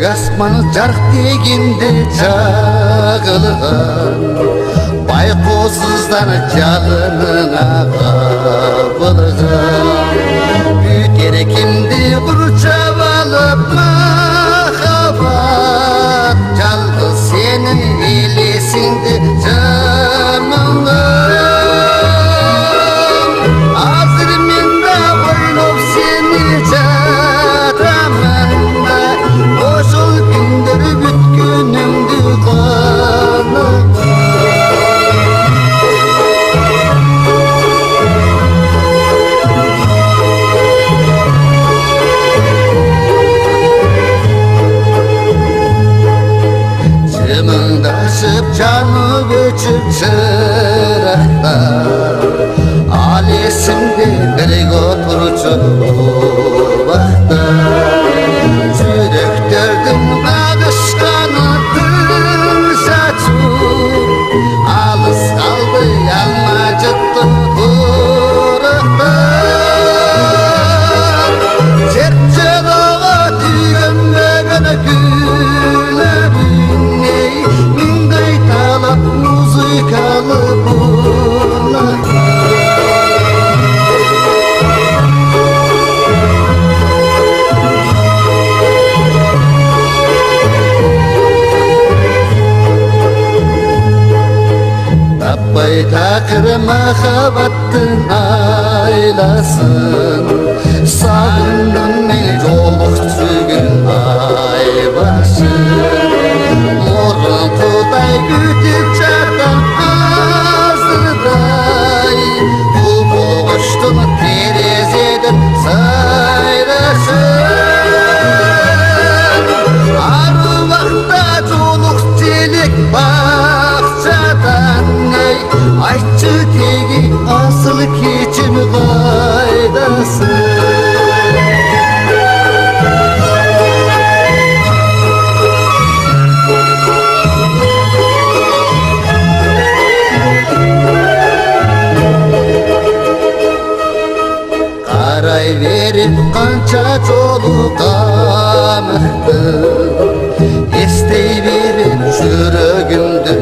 asman жарық дегенде жағылған байқаусыздан жалыныңа қабылған үтер екенде құрчап алып махаббат жалғыз сенің елесіңді жамылған азыр мен де ойлап сені жатамын ошол күндер бүткөнүңдү каалап жымыңдашып жанып өчүп чырактар ал эсимде бирге отурчу убакта жүрөктөрдүн багышканы тың сачып алыс калды алма жыттı турактар жер жолого түйгөнмөгөн күлөбүң миң кайталап музыкалы булак таппай такыр махаббаттын айласын сагындым мен жолуктугун айбашын мурункудай күтүп жатам азырдай бул болуштун терезеден сайрашын ар убакта жолук желек бакчадан айтчы теги асыл кечим кайдасың карай берип канча жолу камыктым эстей берип жүрөгүмдү